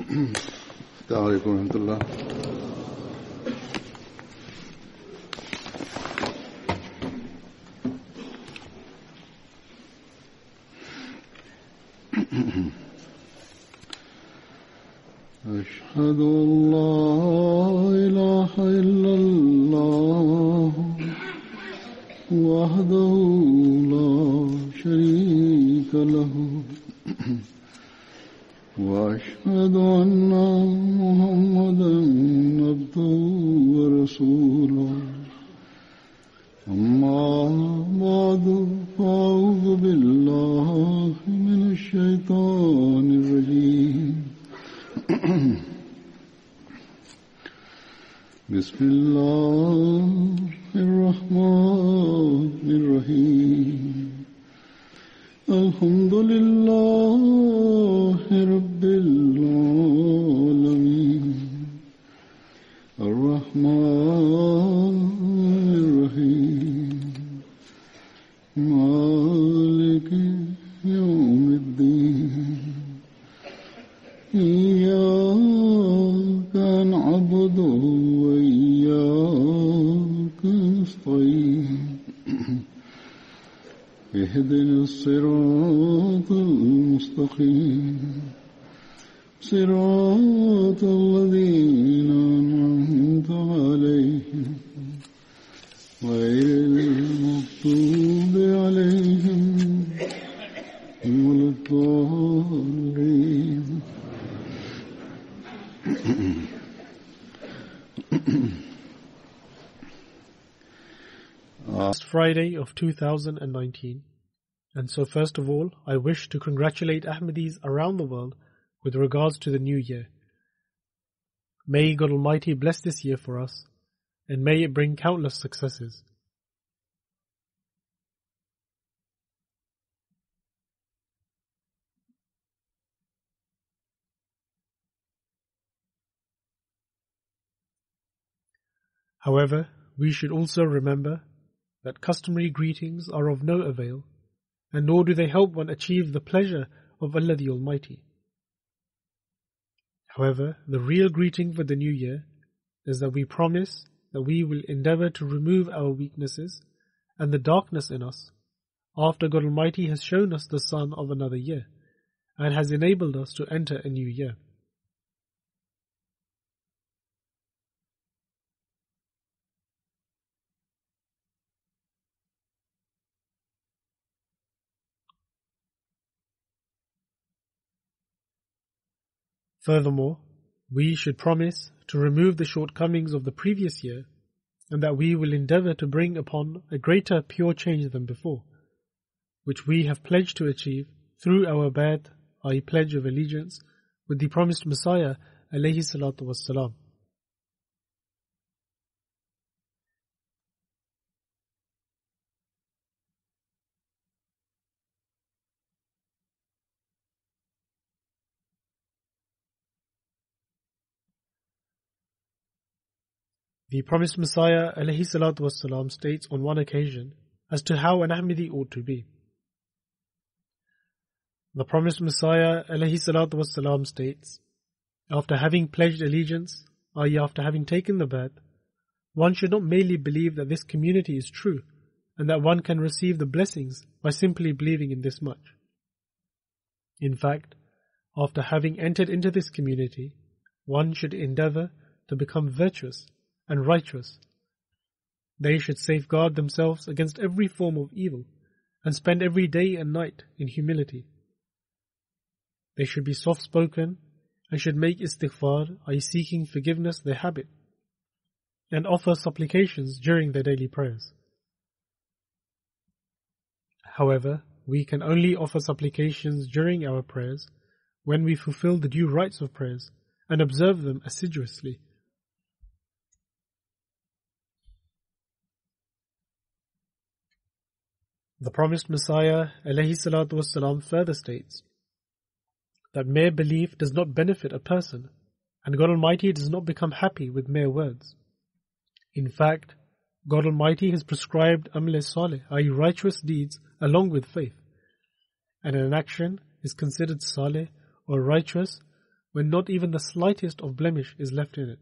السلام عليكم ورحمة الله. أشهد أن لا إله إلا الله وحده لا شريك له وأشهد أن محمدا عبده ورسوله أما بعد فأعوذ بالله من الشيطان الرجيم بسم الله الرحمن الرحيم الحمد لله رب العالمين الرحمن الرحيم مالك يوم الدين إياك نعبد وإياك نستعين اهدنا الصراط المستقيم صراط الذين أنعمت عليهم غير المغضوب عليهم ولا الضالين. Friday of 2019, and so first of all I wish to congratulate Ahmadis around the world with regards to the new year. May God Almighty bless this year for us, and may it bring countless successes. However, we should also remember that customary greetings are of no avail, and nor do they help one achieve the pleasure of Allah the Almighty. However, the real greeting for the new year is that we promise that we will endeavor to remove our weaknesses and the darkness in us after God Almighty has shown us the sun of another year and has enabled us to enter a new year. Furthermore, we should promise to remove the shortcomings of the previous year and that we will endeavor to bring upon a greater pure change than before, which we have pledged to achieve through our bay'at, i.e. pledge of allegiance, with the promised Messiah alayhi salatu wassalam. The promised Messiah alayhi salatu wassalam states on one occasion as to how an Ahmadi ought to be. The promised Messiah alayhi salatu wassalam states, after having pledged allegiance, i.e. after having taken the bay'at, one should not merely believe that this community is true and that one can receive the blessings by simply believing in this much. In fact, after having entered into this community, one should endeavor to become virtuous and righteous. They should safeguard themselves against every form of evil and spend every day and night in humility. They should be soft-spoken and should make istighfar, i.e. seeking forgiveness, their habit, and offer supplications during their daily prayers. However, we can only offer supplications during our prayers when we fulfill the due rites of prayers and observe them assiduously. The promised Messiah alayhi salatu wassalam further states that mere belief does not benefit a person, and God Almighty does not become happy with mere words. In fact, God Almighty has prescribed amal salih, i.e. righteous deeds, along with faith, and an action is considered salih or righteous when not even the slightest of blemish is left in it.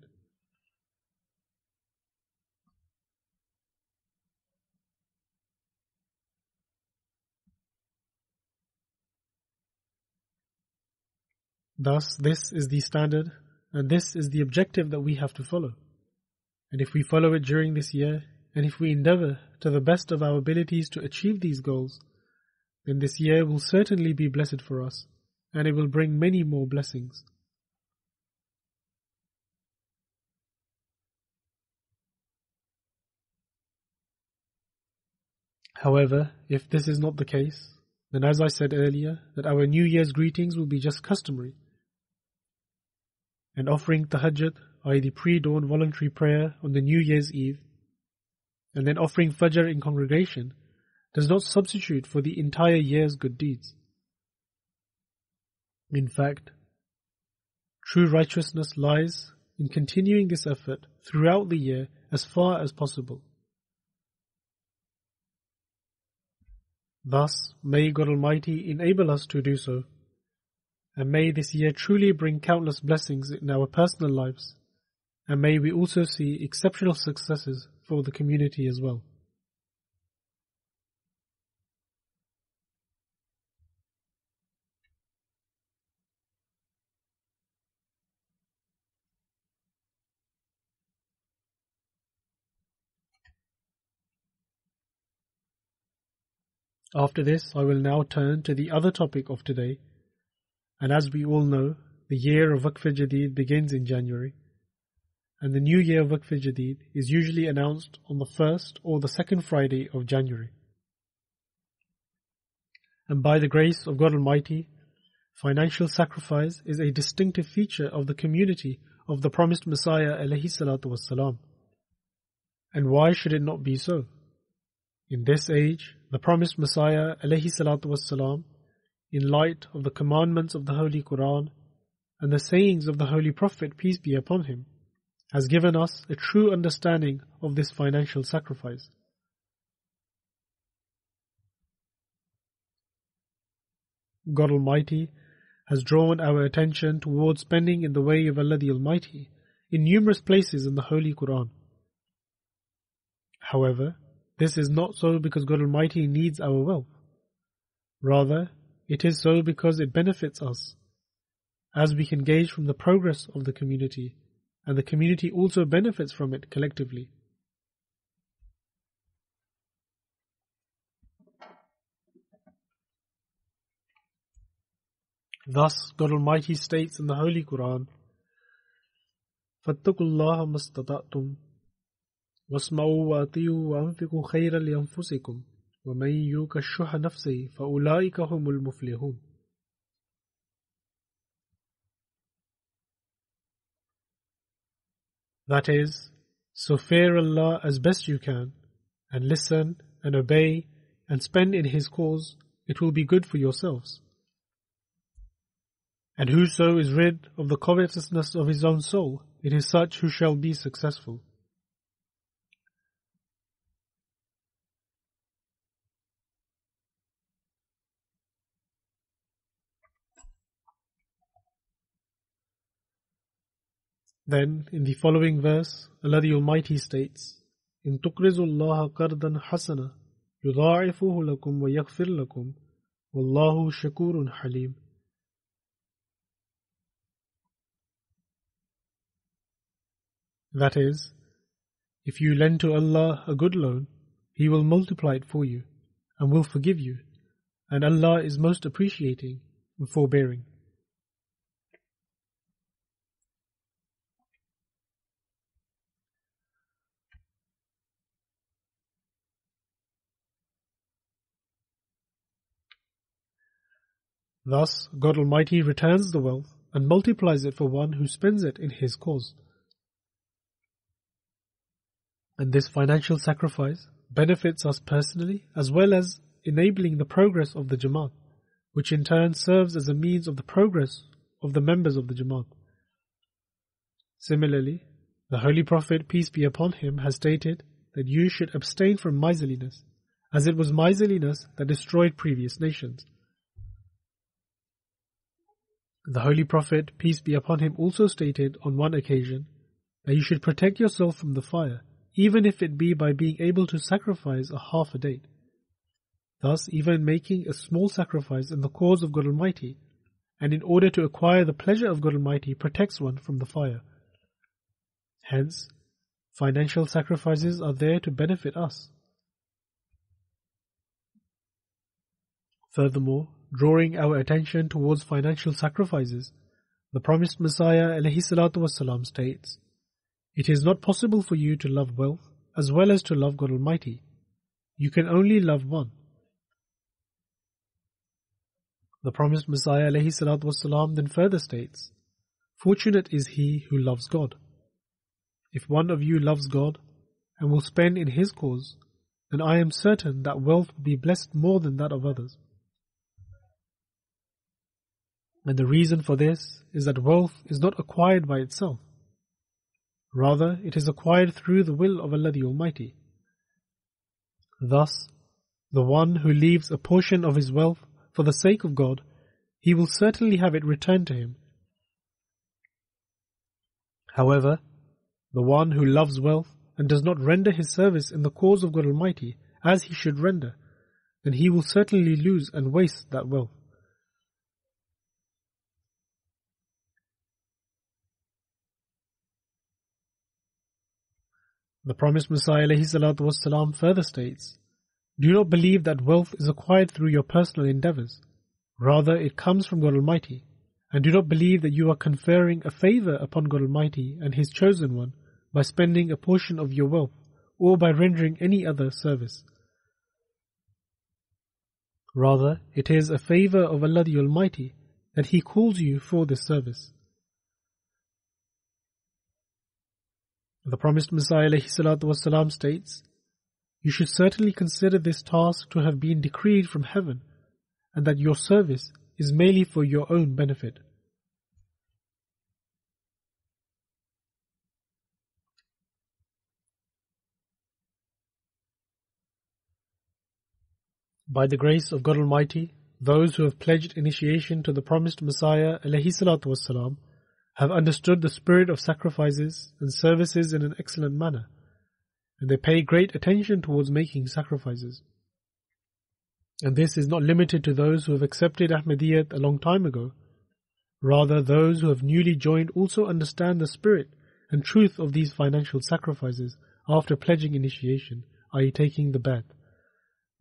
Thus, this is the standard, and this is the objective that we have to follow. And if we follow it during this year, and if we endeavor to the best of our abilities to achieve these goals, then this year will certainly be blessed for us, and it will bring many more blessings. However, if this is not the case, then as I said earlier, that our New Year's greetings will be just customary. And offering tahajjud, i.e. the pre-dawn voluntary prayer on the New Year's Eve, and then offering fajr in congregation, does not substitute for the entire year's good deeds. In fact, true righteousness lies in continuing this effort throughout the year as far as possible. Thus, may God Almighty enable us to do so, and may this year truly bring countless blessings in our personal lives, and may we also see exceptional successes for the community as well. After this, I will now turn to the other topic of today, and as we all know, the year of Waqf-e-Jadid begins in January, and the new year of Waqf-e-Jadid is usually announced on the first or the second Friday of January. And by the grace of God Almighty, financial sacrifice is a distinctive feature of the community of the promised Messiah alayhi salatu wassalam. And why should it not be so? In this age, the promised Messiah alayhi salatu wassalam, in light of the commandments of the Holy Quran and the sayings of the Holy Prophet, peace be upon him, has given us a true understanding of this financial sacrifice. God Almighty has drawn our attention towards spending in the way of Allah the Almighty in numerous places in the Holy Quran. However, this is not so because God Almighty needs our wealth. Rather, it is so because it benefits us, as we can gauge from the progress of the community, and the community also benefits from it collectively. Thus, God Almighty states in the Holy Quran, فَاتَّقُوا اللَّهَ مَا اسْتَطَعْتُمْ وَاسْمَعُوا وَأَطِيعُوا وَأَنْفِقُوا خَيْرًا لِأَنفُسِكُمْ وَمَنْ يُوقَ الشُّحَّ نَفْسِهِ فَأُولَٰئِكَ هُمُ الْمُفْلِحُونَ. That is, so fear Allah as best you can, and listen and obey and spend in His cause, it will be good for yourselves. And whoso is rid of the covetousness of his own soul, it is such who shall be successful. Then, in the following verse, Allah the Almighty states, إِن تُقْرِضُوا اللَّهَ قَرْضًا حَسَنًا يُضَاعِفُهُ لَكُمْ وَيَغْفِرْ لَكُمْ وَاللَّهُ شَكُورٌ حَلِيمٌ. That is, if you lend to Allah a good loan, He will multiply it for you and will forgive you, and Allah is most appreciating and forbearing. Thus, God Almighty returns the wealth and multiplies it for one who spends it in His cause. And this financial sacrifice benefits us personally as well as enabling the progress of the Jamaat, which in turn serves as a means of the progress of the members of the Jamaat. Similarly, the Holy Prophet, peace be upon him, has stated that you should abstain from miserliness, as it was miserliness that destroyed previous nations. The Holy Prophet, peace be upon him, also stated on one occasion that you should protect yourself from the fire, even if it be by being able to sacrifice a half a date. Thus, even making a small sacrifice in the cause of God Almighty, and in order to acquire the pleasure of God Almighty, protects one from the fire. Hence, financial sacrifices are there to benefit us. Furthermore, drawing our attention towards financial sacrifices, the promised Messiah ﷺ states, "It is not possible for you to love wealth as well as to love God Almighty. You can only love one." The promised Messiah ﷺ then further states, "Fortunate is he who loves God. If one of you loves God and will spend in His cause, then I am certain that wealth will be blessed more than that of others." And the reason for this is that wealth is not acquired by itself. Rather, it is acquired through the will of Allah the Almighty. Thus, the one who leaves a portion of his wealth for the sake of God, he will certainly have it returned to him. However, the one who loves wealth and does not render his service in the cause of God Almighty as he should render, then he will certainly lose and waste that wealth. The promised Messiah ﷺ further states, "Do not believe that wealth is acquired through your personal endeavors. Rather, it comes from God Almighty. And do not believe that you are conferring a favor upon God Almighty and His chosen one by spending a portion of your wealth or by rendering any other service. Rather, it is a favor of Allah the Almighty that He calls you for this service." The promised Messiah ﷺ states, "You should certainly consider this task to have been decreed from heaven, and that your service is merely for your own benefit." By the grace of God Almighty, those who have pledged initiation to the promised Messiah ﷺ have understood the spirit of sacrifices and services in an excellent manner, and they pay great attention towards making sacrifices. And this is not limited to those who have accepted Ahmadiyyat a long time ago. Rather, those who have newly joined also understand the spirit and truth of these financial sacrifices after pledging initiation, i.e. taking the bath.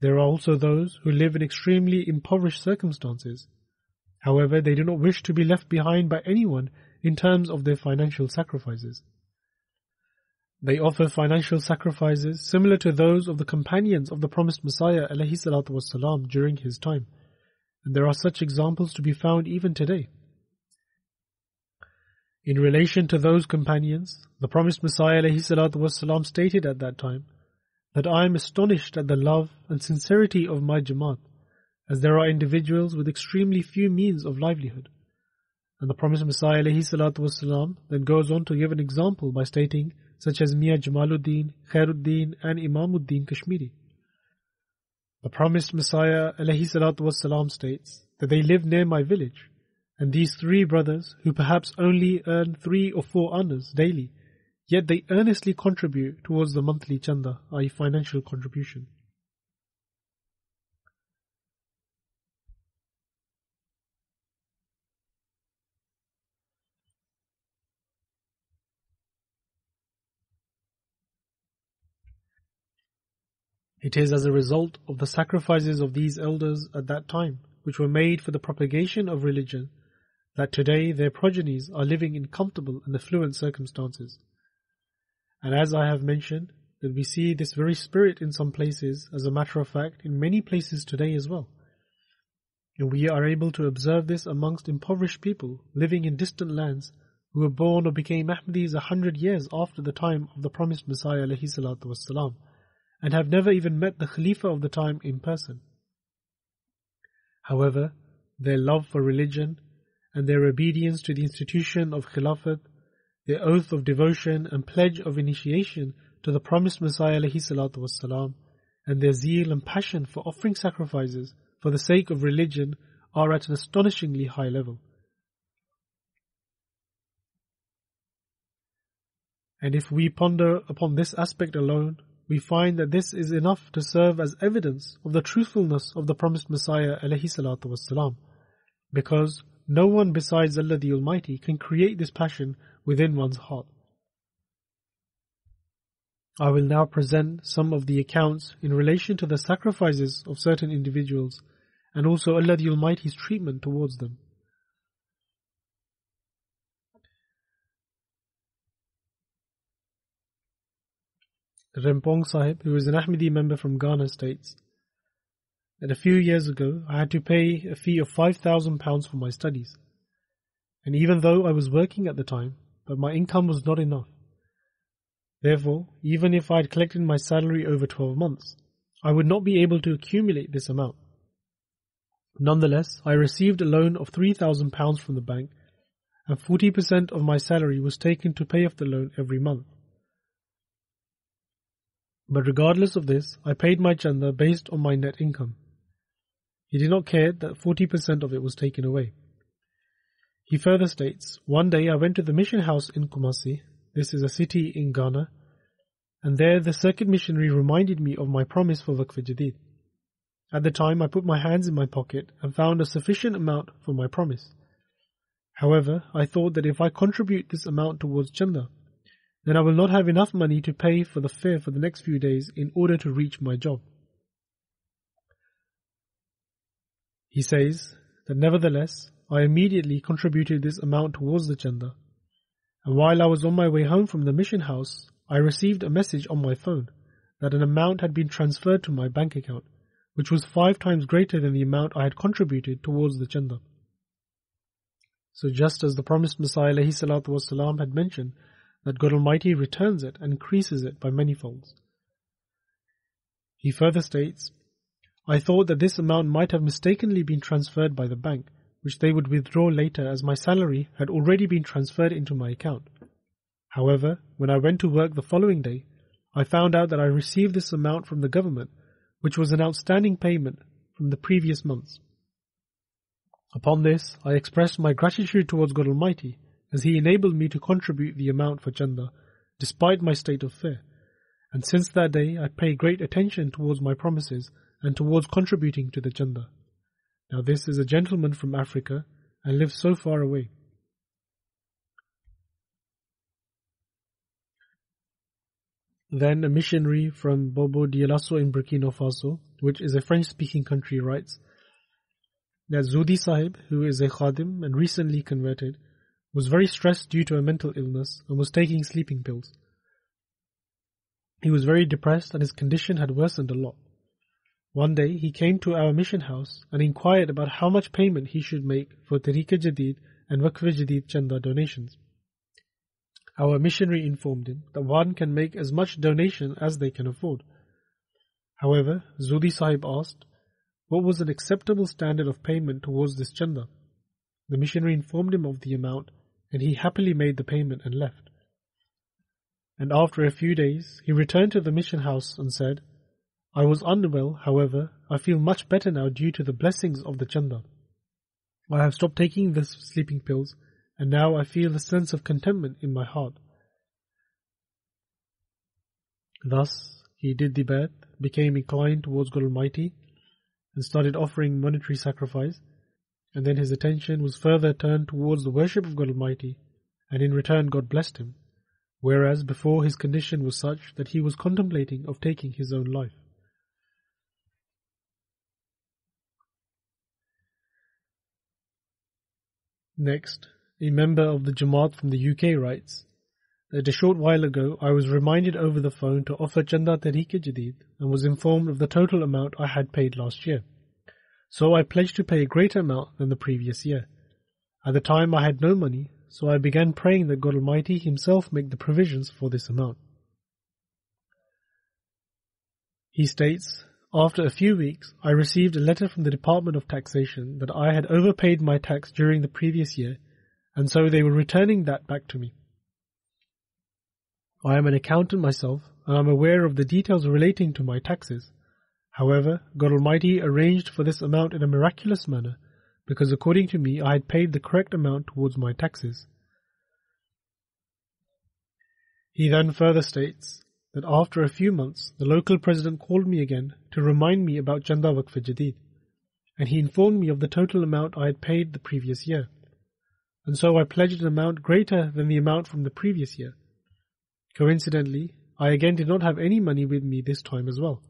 There are also those who live in extremely impoverished circumstances. However, they do not wish to be left behind by anyone in terms of their financial sacrifices. They offer financial sacrifices similar to those of the companions of the promised Messiah ﷺ during his time, and there are such examples to be found even today. In relation to those companions, the promised Messiah ﷺ stated at that time that I am astonished at the love and sincerity of my Jamaat, as there are individuals with extremely few means of livelihood. And the promised Messiah ﷺ then goes on to give an example by stating, such as Mian Jamaluddin, Khairuddin and Imamuddin Kashmiri. The promised Messiah ﷺ states that they live near my village, and these three brothers, who perhaps only earn 3 or 4 annas daily, yet they earnestly contribute towards the monthly chanda, i.e. financial contribution. It is as a result of the sacrifices of these elders at that time, which were made for the propagation of religion, that today their progenies are living in comfortable and affluent circumstances. And as I have mentioned, that we see this very spirit in some places, as a matter of fact, in many places today as well. And we are able to observe this amongst impoverished people living in distant lands who were born or became Ahmadis 100 years after the time of the promised Messiah ﷺ, and have never even met the Khalifa of the time in person. However, their love for religion and their obedience to the institution of Khilafat, their oath of devotion and pledge of initiation to the promised Messiah ﷺ, and their zeal and passion for offering sacrifices for the sake of religion are at an astonishingly high level. And if we ponder upon this aspect alone, we find that this is enough to serve as evidence of the truthfulness of the promised Messiah alayhi salatu wassalam, because no one besides Allah the Almighty can create this passion within one's heart. I will now present some of the accounts in relation to the sacrifices of certain individuals and also Allah the Almighty's treatment towards them. Rempong Sahib, who is an Ahmadi member from Ghana, states that a few years ago I had to pay a fee of £5,000 for my studies. And even though I was working at the time, but my income was not enough. Therefore, even if I had collected my salary over 12 months, I would not be able to accumulate this amount. Nonetheless, I received a loan of £3,000 from the bank, and 40% of my salary was taken to pay off the loan every month. But regardless of this, I paid my chanda based on my net income. He did not care that 40% of it was taken away. He further states, one day I went to the mission house in Kumasi, this is a city in Ghana, and there the circuit missionary reminded me of my promise for Waqf Jadid. At the time I put my hands in my pocket and found a sufficient amount for my promise. However, I thought that if I contribute this amount towards chanda, then I will not have enough money to pay for the fare for the next few days in order to reach my job. He says that nevertheless, I immediately contributed this amount towards the chanda, and while I was on my way home from the mission house, I received a message on my phone that an amount had been transferred to my bank account, which was 5 times greater than the amount I had contributed towards the chanda. So just as the promised Messiah ﷺ had mentioned that God Almighty returns it and increases it by many folds. He further states, I thought that this amount might have mistakenly been transferred by the bank, which they would withdraw later as my salary had already been transferred into my account. However, when I went to work the following day, I found out that I received this amount from the government, which was an outstanding payment from the previous months. Upon this, I expressed my gratitude towards God Almighty, as He enabled me to contribute the amount for chanda, despite my state of fear. And since that day, I pay great attention towards my promises and towards contributing to the chanda. Now this is a gentleman from Africa and lives so far away. Then a missionary from Bobo Dioulasso in Burkina Faso, which is a French-speaking country, writes that Zudi Sahib, who is a khadim and recently converted, was very stressed due to a mental illness and was taking sleeping pills. He was very depressed and his condition had worsened a lot. One day he came to our mission house and inquired about how much payment he should make for Tariqa Jadid and Waqf Jadid chanda donations. Our missionary informed him that one can make as much donation as they can afford. However, Zudi Sahib asked, what was an acceptable standard of payment towards this chanda? The missionary informed him of the amount, and he happily made the payment and left. And after a few days, he returned to the mission house and said, I was unwell, however, I feel much better now due to the blessings of the chanda. I have stopped taking the sleeping pills, and now I feel a sense of contentment in my heart. Thus, he did the bai'at, became inclined towards God Almighty, and started offering monetary sacrifice, and then his attention was further turned towards the worship of God Almighty, and in return God blessed him, whereas before his condition was such that he was contemplating of taking his own life. Next, a member of the Jamaat from the UK writes that a short while ago I was reminded over the phone to offer Chanda Tariqa Jadid and was informed of the total amount I had paid last year. So I pledged to pay a greater amount than the previous year. At the time I had no money, so I began praying that God Almighty Himself make the provisions for this amount. He states, after a few weeks, I received a letter from the Department of Taxation that I had overpaid my tax during the previous year, and so they were returning that back to me. I am an accountant myself, and I am aware of the details relating to my taxes. However, God Almighty arranged for this amount in a miraculous manner, because according to me I had paid the correct amount towards my taxes. He then further states that after a few months, the local president called me again to remind me about Chanda Waqf Jadid, and he informed me of the total amount I had paid the previous year. And so I pledged an amount greater than the amount from the previous year. Coincidentally, I again did not have any money with me this time as well.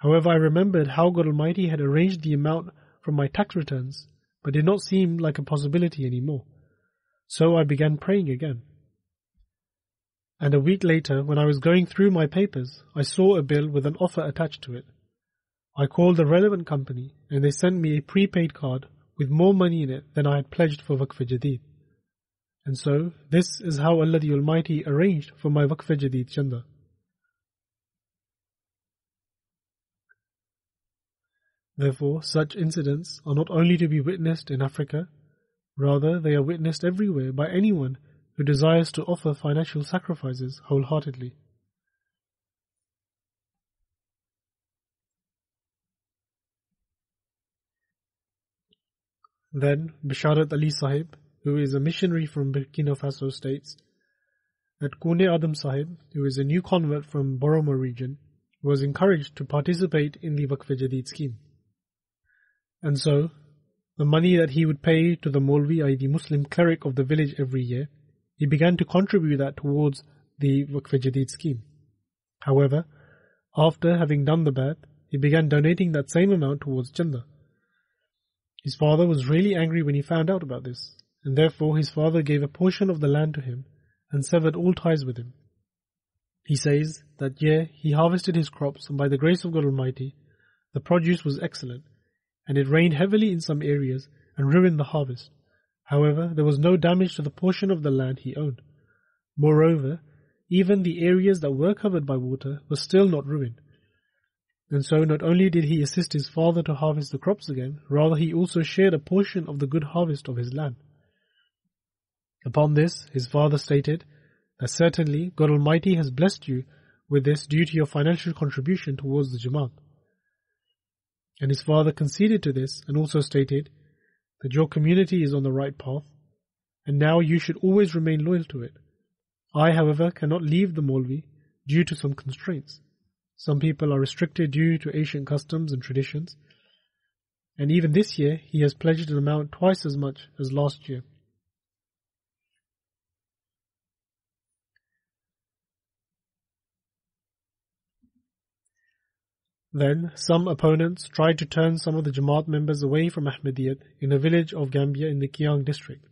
However, I remembered how God Almighty had arranged the amount from my tax returns, but did not seem like a possibility anymore. So I began praying again. And a week later, when I was going through my papers, I saw a bill with an offer attached to it. I called the relevant company, and they sent me a prepaid card with more money in it than I had pledged for Waqf Jadid. And so, this is how Allah the Almighty arranged for my Waqf Jadid Chanda. Therefore, such incidents are not only to be witnessed in Africa, rather they are witnessed everywhere by anyone who desires to offer financial sacrifices wholeheartedly. Then, Bisharat Ali Sahib, who is a missionary from Burkina Faso, states that Kune Adam Sahib, who is a new convert from Boroma region, was encouraged to participate in the Waqf Jadid scheme. And so, the money that he would pay to the Maulvi, i.e. the Muslim cleric of the village every year, he began to contribute that towards the Waqf Jadid scheme. However, after having done the Bai'at, he began donating that same amount towards Chanda. His father was really angry when he found out about this, and therefore his father gave a portion of the land to him and severed all ties with him. He says that he harvested his crops, and by the grace of God Almighty, the produce was excellent, and it rained heavily in some areas and ruined the harvest. However, there was no damage to the portion of the land he owned. Moreover, even the areas that were covered by water were still not ruined. And so not only did he assist his father to harvest the crops again, rather he also shared a portion of the good harvest of his land. Upon this, his father stated that certainly God Almighty has blessed you with this due to your financial contribution towards the Jamaat. And his father conceded to this and also stated that your community is on the right path, and now you should always remain loyal to it. I, however, cannot leave the Maulvi due to some constraints. Some people are restricted due to Asian customs and traditions, and even this year he has pledged an amount twice as much as last year. Then, some opponents tried to turn some of the Jamaat members away from Ahmadiyyat in a village of Gambia in the Kiang district,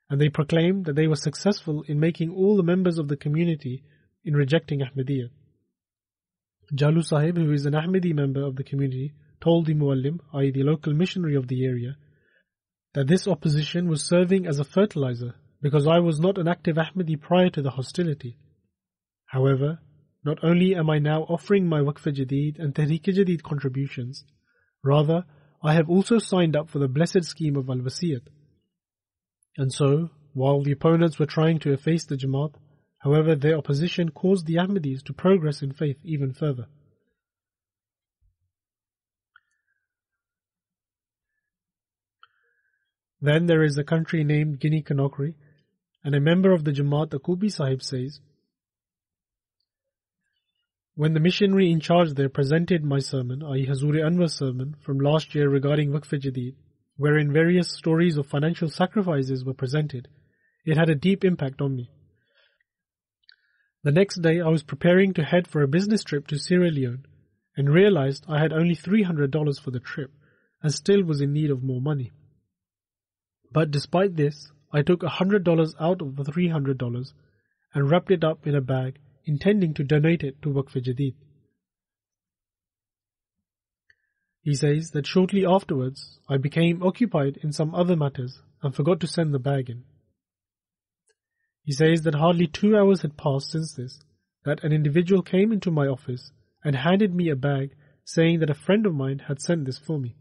and they proclaimed that they were successful in making all the members of the community in rejecting Ahmadiyyat. Jalu Sahib, who is an Ahmadi member of the community, told the Muallim, i.e. the local missionary of the area, that this opposition was serving as a fertilizer because I was not an active Ahmadi prior to the hostility. However, not only am I now offering my Waqf Jadid and Tehreek Jadid contributions, rather I have also signed up for the blessed scheme of Al-Wasiyat. And so, while the opponents were trying to efface the Jamaat, however, their opposition caused the Ahmadis to progress in faith even further. Then there is a country named Guinea-Conakry, and a member of the Jamaat, Akubi Sahib, says, when the missionary in charge there presented my sermon, i.e. Hazur Anwar's sermon from last year regarding Waqf Jadid, wherein various stories of financial sacrifices were presented, it had a deep impact on me. The next day I was preparing to head for a business trip to Sierra Leone and realized I had only $300 for the trip and still was in need of more money. But despite this, I took $100 out of the $300 and wrapped it up in a bag, intending to donate it to Waqf Jadid. He says that shortly afterwards, I became occupied in some other matters and forgot to send the bag in. He says that hardly 2 hours had passed since this, that an individual came into my office and handed me a bag saying that a friend of mine had sent this for me.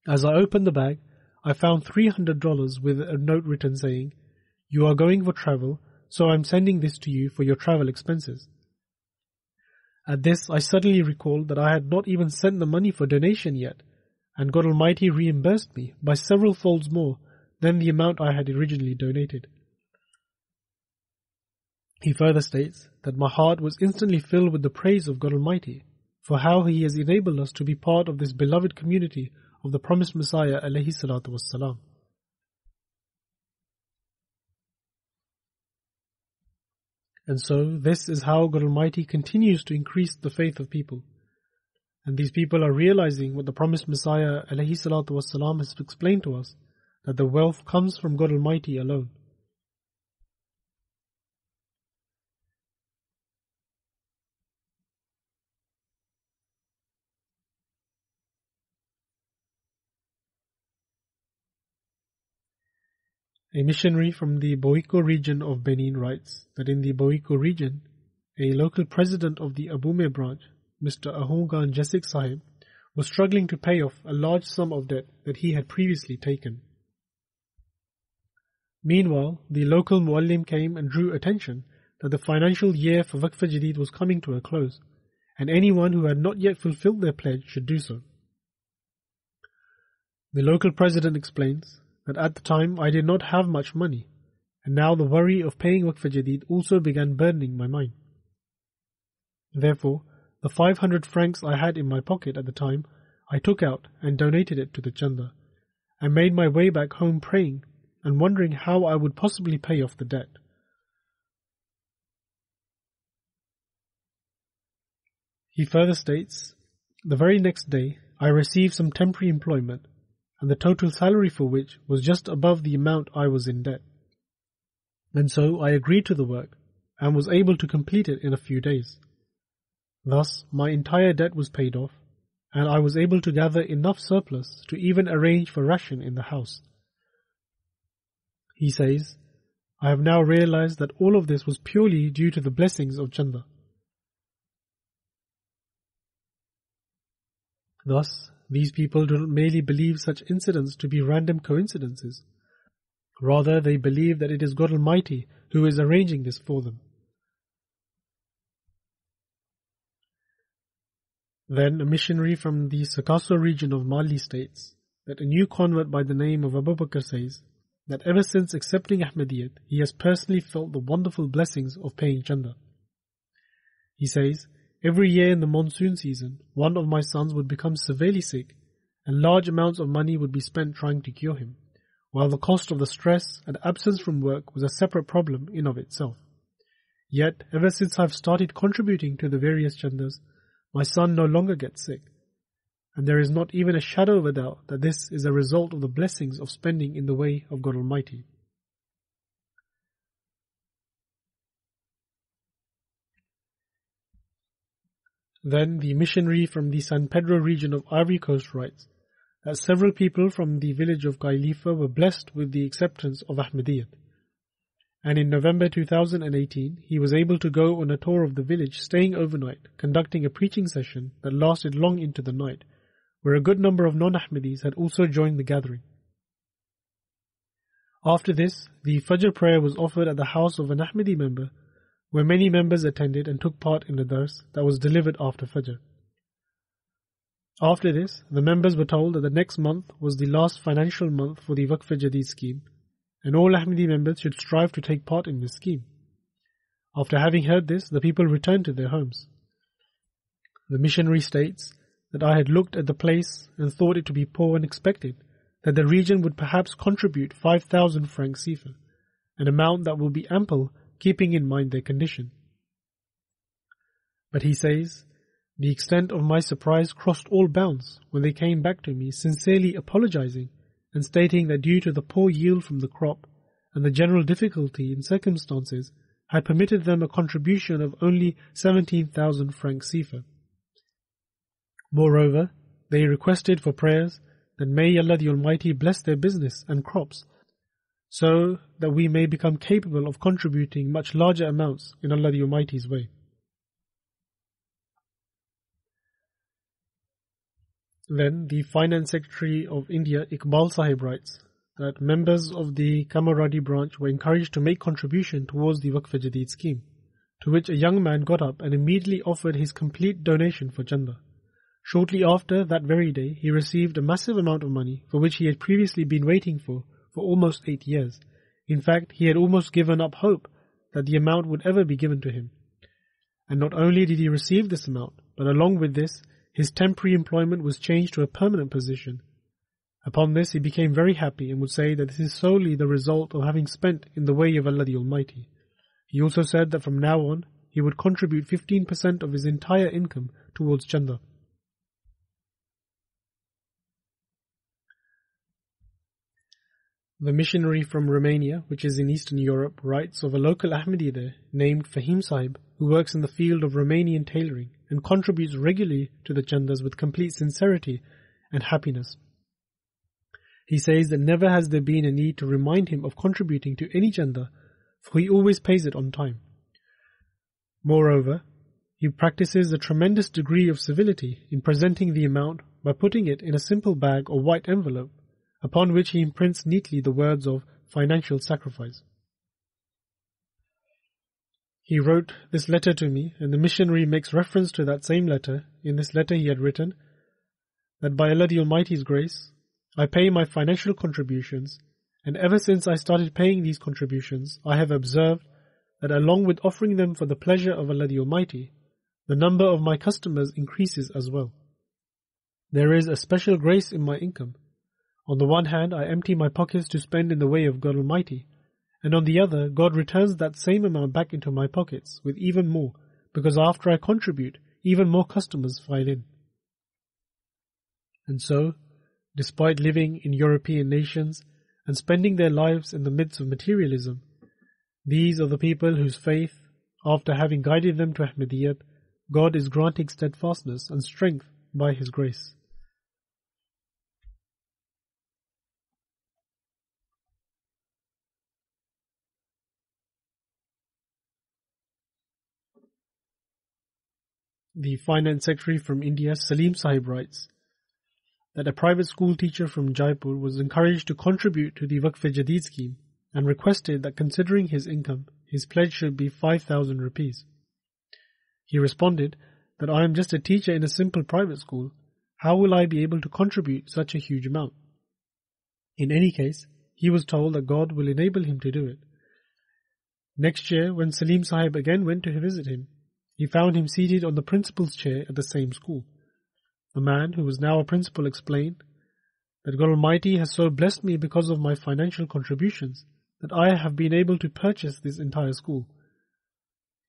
As I opened the bag, I found $300 with a note written saying, "You are going for travel, so I am sending this to you for your travel expenses." At this, I suddenly recalled that I had not even sent the money for donation yet, and God Almighty reimbursed me by several folds more than the amount I had originally donated. He further states that my heart was instantly filled with the praise of God Almighty for how He has enabled us to be part of this beloved community of the promised Messiah alayhi salatu wassalam. And so this is how God Almighty continues to increase the faith of people. And these people are realizing what the promised Messiah alayhi salatu wassalam has explained to us, that the wealth comes from God Almighty alone. A missionary from the Boiko region of Benin writes that in the Boiko region, a local president of the Abume branch, Mr. Ahungan Jesik Sahib, was struggling to pay off a large sum of debt that he had previously taken. Meanwhile, the local Muallim came and drew attention that the financial year for Waqf Jadid was coming to a close, and anyone who had not yet fulfilled their pledge should do so. The local president explains that at the time I did not have much money, and now the worry of paying Waqf Jadid also began burdening my mind. Therefore, the 500 francs I had in my pocket at the time, I took out and donated it to the Chanda, and made my way back home praying and wondering how I would possibly pay off the debt. He further states, the very next day I received some temporary employment, and the total salary for which was just above the amount I was in debt. And so I agreed to the work, and was able to complete it in a few days. Thus my entire debt was paid off, and I was able to gather enough surplus to even arrange for ration in the house. He says, I have now realized that all of this was purely due to the blessings of Chanda. Thus, these people do not merely believe such incidents to be random coincidences. Rather, they believe that it is God Almighty who is arranging this for them. Then a missionary from the Sakasso region of Mali states that a new convert by the name of Abu Bakr says that ever since accepting Ahmadiyyat, he has personally felt the wonderful blessings of paying Chanda. He says, every year in the monsoon season, one of my sons would become severely sick, and large amounts of money would be spent trying to cure him, while the cost of the stress and absence from work was a separate problem in of itself. Yet, ever since I've started contributing to the various Chandas, my son no longer gets sick, and there is not even a shadow of a doubt that this is a result of the blessings of spending in the way of God Almighty. Then the missionary from the San Pedro region of Ivory Coast writes that several people from the village of Kailifa were blessed with the acceptance of Ahmadiyyat. And in November 2018, he was able to go on a tour of the village, staying overnight, conducting a preaching session that lasted long into the night, where a good number of non-Ahmadis had also joined the gathering. After this, the Fajr prayer was offered at the house of an Ahmadi member, where many members attended and took part in the dars that was delivered after Fajr. After this, the members were told that the next month was the last financial month for the Waqf Jadid scheme, and all Ahmadi members should strive to take part in this scheme. After having heard this, the people returned to their homes. The missionary states that I had looked at the place and thought it to be poor and expected that the region would perhaps contribute 5,000 francs CFA, an amount that will be ample keeping in mind their condition. But he says, the extent of my surprise crossed all bounds when they came back to me sincerely apologizing and stating that due to the poor yield from the crop and the general difficulty in circumstances had permitted them a contribution of only 17,000 francs CFA. Moreover, they requested for prayers that may Allah the Almighty bless their business and crops, so that we may become capable of contributing much larger amounts in Allah the Almighty's way. Then the Finance Secretary of India, Iqbal Sahib, writes that members of the Kamaradi branch were encouraged to make contribution towards the Waqf Jadid scheme, to which a young man got up and immediately offered his complete donation for Chanda. Shortly after, that very day, he received a massive amount of money for which he had previously been waiting for almost 8 years. In fact, he had almost given up hope that the amount would ever be given to him. And not only did he receive this amount, but along with this, his temporary employment was changed to a permanent position. Upon this, he became very happy and would say that this is solely the result of having spent in the way of Allah the Almighty. He also said that from now on, he would contribute 15% of his entire income towards Chanda. The missionary from Romania, which is in Eastern Europe, writes of a local Ahmadi there named Fahim Sahib, who works in the field of Romanian tailoring and contributes regularly to the chandas with complete sincerity and happiness. He says that never has there been a need to remind him of contributing to any chanda, for he always pays it on time. Moreover, he practices a tremendous degree of civility in presenting the amount by putting it in a simple bag or white envelope, upon which he imprints neatly the words of financial sacrifice. He wrote this letter to me, and the missionary makes reference to that same letter. In this letter he had written that by Allah the Almighty's grace, I pay my financial contributions, and ever since I started paying these contributions, I have observed that along with offering them for the pleasure of Allah the Almighty, the number of my customers increases as well. There is a special grace in my income. On the one hand, I empty my pockets to spend in the way of God Almighty, and on the other, God returns that same amount back into my pockets with even more, because after I contribute, even more customers file in. And so, despite living in European nations and spending their lives in the midst of materialism, these are the people whose faith, after having guided them to Ahmadiyyat, God is granting steadfastness and strength by His grace. The Finance Secretary from India, Salim Sahib, writes that a private school teacher from Jaipur was encouraged to contribute to the Waqf-e-Jadid scheme and requested that considering his income, his pledge should be 5,000 rupees. He responded that I am just a teacher in a simple private school. How will I be able to contribute such a huge amount? In any case, he was told that God will enable him to do it. Next year, when Salim Sahib again went to visit him, he found him seated on the principal's chair at the same school. The man, who was now a principal, explained that God Almighty has so blessed me because of my financial contributions that I have been able to purchase this entire school.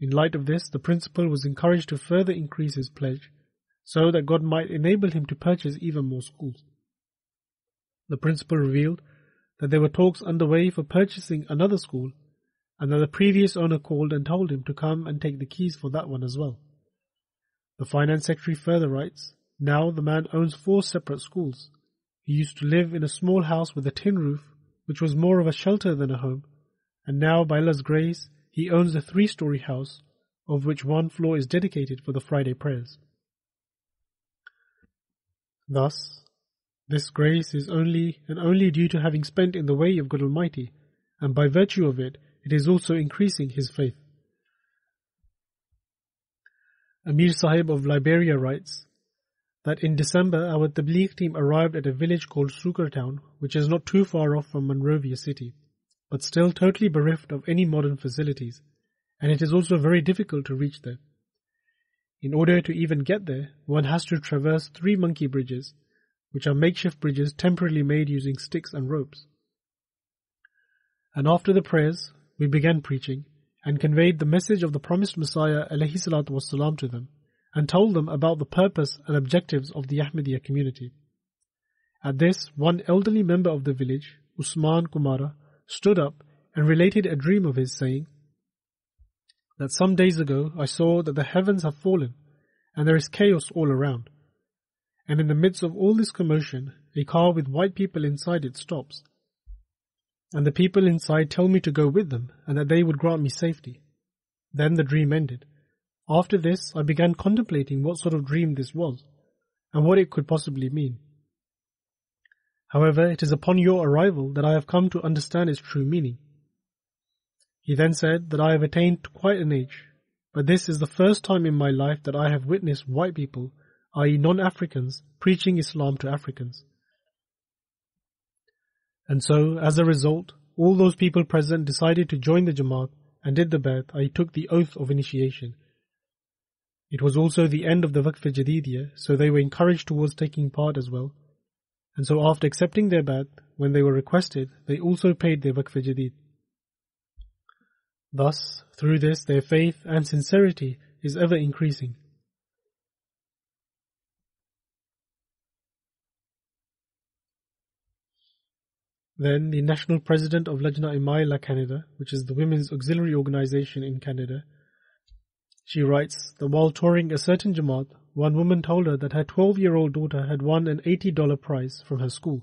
In light of this, the principal was encouraged to further increase his pledge so that God might enable him to purchase even more schools. The principal revealed that there were talks underway for purchasing another school, and that the previous owner called and told him to come and take the keys for that one as well. The Finance Secretary further writes, now the man owns 4 separate schools. He used to live in a small house with a tin roof, which was more of a shelter than a home, and now, by Allah's grace, he owns a 3-story house, of which 1 floor is dedicated for the Friday prayers. Thus, this grace is only due to having spent in the way of God Almighty, and by virtue of it, it is also increasing his faith. Amir Sahib of Liberia writes that in December our Tabligh team arrived at a village called Sukar Town, which is not too far off from Monrovia city, but still totally bereft of any modern facilities, and it is also very difficult to reach there. In order to even get there, one has to traverse 3 monkey bridges, which are makeshift bridges temporarily made using sticks and ropes. And after the prayers, we began preaching and conveyed the message of the promised Messiah ﷺ to them and told them about the purpose and objectives of the Ahmadiyya community. At this, one elderly member of the village, Usman Kumara, stood up and related a dream of his, saying that some days ago I saw that the heavens have fallen and there is chaos all around. And in the midst of all this commotion, a car with white people inside it stops. And the people inside tell me to go with them and that they would grant me safety. Then the dream ended. After this, I began contemplating what sort of dream this was and what it could possibly mean. However, it is upon your arrival that I have come to understand its true meaning. He then said that I have attained quite an age, but this is the first time in my life that I have witnessed white people, i.e. non-Africans, preaching Islam to Africans. And so, as a result, all those people present decided to join the Jamaat and did the Bai'at, I took the oath of initiation. It was also the end of the Waqf-e-Jadid year, so they were encouraged towards taking part as well. And so after accepting their Bai'at, when they were requested, they also paid their Waqf-e-Jadid. Thus, through this, their faith and sincerity is ever increasing. Then, the National President of Lajna Imaila Canada, which is the women's auxiliary organization in Canada, she writes that while touring a certain Jamaat, one woman told her that her 12-year-old daughter had won an $80 prize from her school,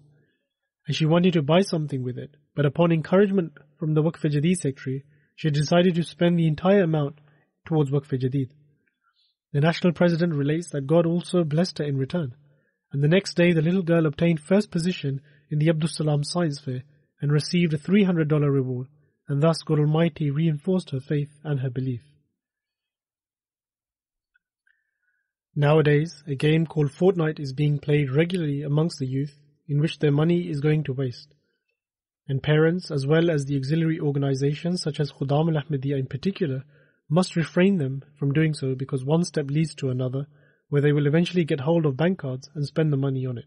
and she wanted to buy something with it, but upon encouragement from the Waqf-e-Jadid secretary, she decided to spend the entire amount towards Waqf-e-Jadid. The National President relates that God also blessed her in return, and the next day the little girl obtained first position in the Abdus Salam Science Fair and received a $300 reward, and thus God Almighty reinforced her faith and her belief. Nowadays, a game called Fortnite is being played regularly amongst the youth, in which their money is going to waste. And parents, as well as the auxiliary organizations such as Khudam al-Ahmadiyya in particular, must refrain them from doing so, because one step leads to another, where they will eventually get hold of bank cards and spend the money on it.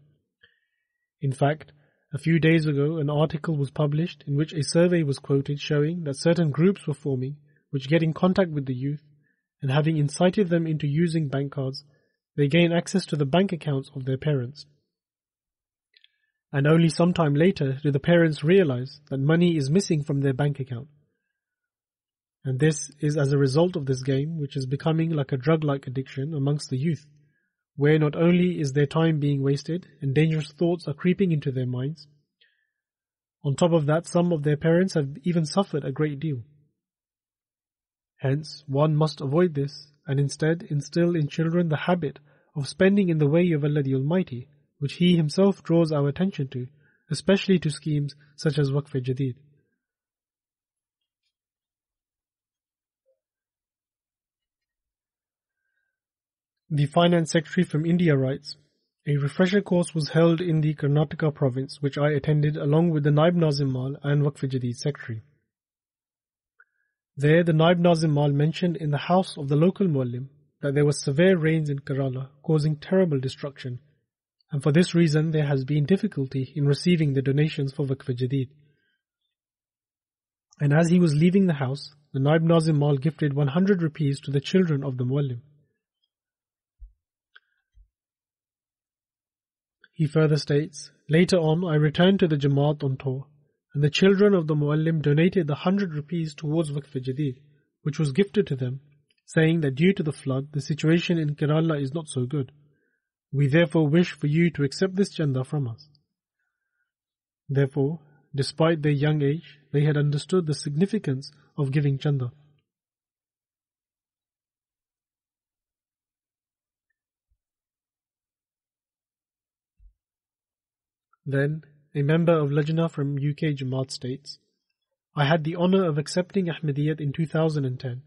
In fact, a few days ago an article was published in which a survey was quoted showing that certain groups were forming which get in contact with the youth, and having incited them into using bank cards, they gain access to the bank accounts of their parents. And only some time later do the parents realize that money is missing from their bank account. And this is as a result of this game, which is becoming like a drug-like addiction amongst the youth, where not only is their time being wasted and dangerous thoughts are creeping into their minds, on top of that some of their parents have even suffered a great deal. Hence, one must avoid this and instead instill in children the habit of spending in the way of Allah the Almighty, which He Himself draws our attention to, especially to schemes such as Waqf-e-Jadid. The Finance Secretary from India writes, a refresher course was held in the Karnataka province, which I attended along with the Naib Nazim Mal and Waqf-e-Jadid Secretary. There, the Naib Nazim Mal mentioned in the house of the local Muallim that there were severe rains in Kerala causing terrible destruction, and for this reason there has been difficulty in receiving the donations for Waqf-e-Jadid. And as he was leaving the house, the Naib Nazim Mal gifted 100 rupees to the children of the Muallim. He further states, later on I returned to the Jamaat on tour, and the children of the Muallim donated the 100 rupees towards Waqf-e-Jadid, which was gifted to them, saying that due to the flood, the situation in Kerala is not so good. We therefore wish for you to accept this chanda from us. Therefore, despite their young age, they had understood the significance of giving chanda. Then, a member of Lajna from UK Jamaat states, I had the honour of accepting Ahmadiyyat in 2010.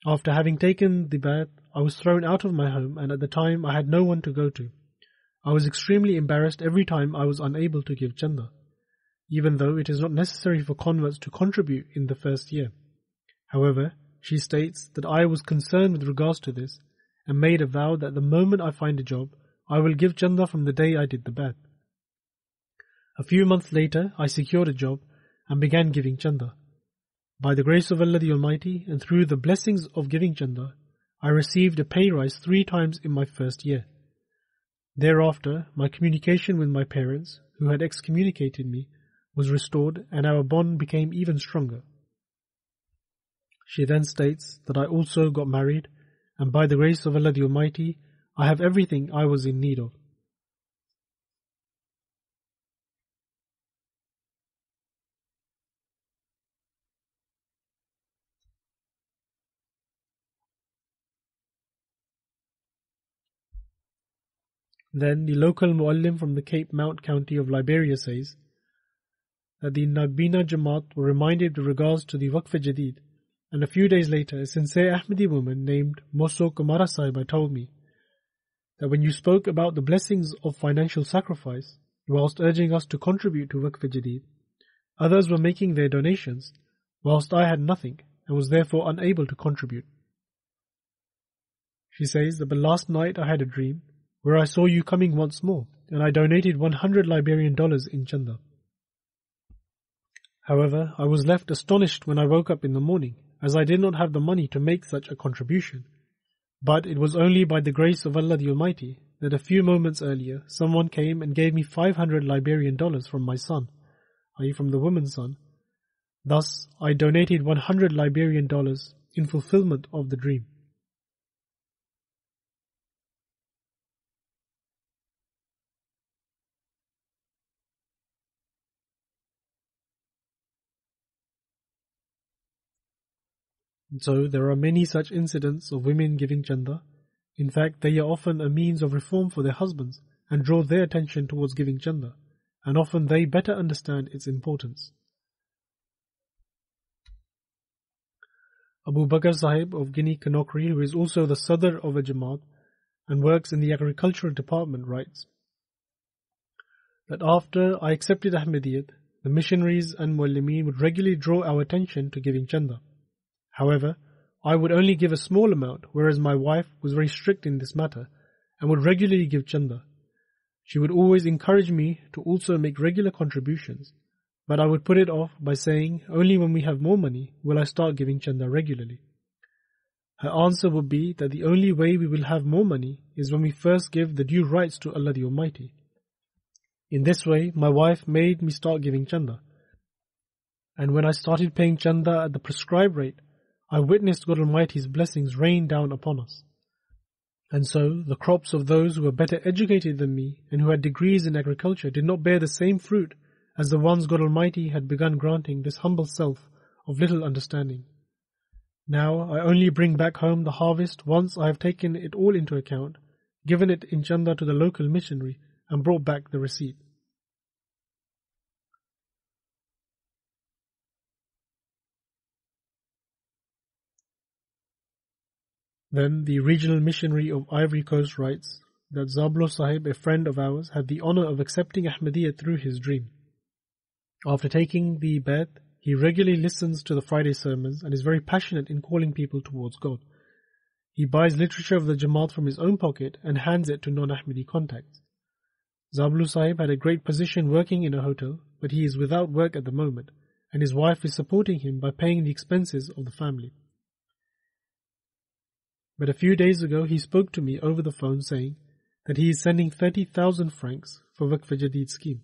After having taken the Bai'at, I was thrown out of my home, and at the time I had no one to go to. I was extremely embarrassed every time I was unable to give chanda, even though it is not necessary for converts to contribute in the first year. However, she states that I was concerned with regards to this, and made a vow that the moment I find a job, I will give chanda from the day I did the Bai'at. A few months later, I secured a job and began giving chanda. By the grace of Allah the Almighty and through the blessings of giving chanda, I received a pay rise 3 times in my first year. Thereafter, my communication with my parents, who had excommunicated me, was restored and our bond became even stronger. She then states that I also got married, and by the grace of Allah the Almighty, I have everything I was in need of. Then the local Muallim from the Cape Mount county of Liberia says that the Nagbina Jamaat were reminded with regards to the Waqf-e-Jadid, and a few days later a sincere Ahmadi woman named Moso Kumara Sahiba told me that when you spoke about the blessings of financial sacrifice, whilst urging us to contribute to Waqf-e-Jadid, others were making their donations, whilst I had nothing, and was therefore unable to contribute. She says that, but last night I had a dream where I saw you coming once more, and I donated $100 Liberian in chanda. However, I was left astonished when I woke up in the morning, as I did not have the money to make such a contribution. But it was only by the grace of Allah the Almighty that a few moments earlier someone came and gave me $500 Liberian from my son, i.e. from the woman's son. Thus, I donated $100 Liberian in fulfillment of the dream. And so there are many such incidents of women giving chanda. In fact, they are often a means of reform for their husbands and draw their attention towards giving chanda, and often they better understand its importance. Abu Bakr Sahib of Guinea Conakry, who is also the Sadr of a Jamaat and works in the agricultural department, writes that after I accepted Ahmadiyyat, the missionaries and Muallimeen would regularly draw our attention to giving chanda. However, I would only give a small amount, whereas my wife was very strict in this matter and would regularly give chanda. She would always encourage me to also make regular contributions, but I would put it off by saying, only when we have more money will I start giving chanda regularly. Her answer would be that the only way we will have more money is when we first give the due rights to Allah the Almighty. In this way, my wife made me start giving chanda. And when I started paying chanda at the prescribed rate, I witnessed God Almighty's blessings rain down upon us. And so, the crops of those who were better educated than me and who had degrees in agriculture did not bear the same fruit as the ones God Almighty had begun granting this humble self of little understanding. Now, I only bring back home the harvest once I have taken it all into account, given it in chanda to the local missionary, and brought back the receipt. Then the regional missionary of Ivory Coast writes that Zablo Sahib, a friend of ours, had the honor of accepting Ahmadiyya through his dream. After taking the Bai'at, he regularly listens to the Friday sermons and is very passionate in calling people towards God. He buys literature of the Jamaat from his own pocket and hands it to non-Ahmadi contacts. Zablo Sahib had a great position working in a hotel, but he is without work at the moment, and his wife is supporting him by paying the expenses of the family. But a few days ago he spoke to me over the phone saying that he is sending 30,000 francs for Waqf-e-Jadid scheme.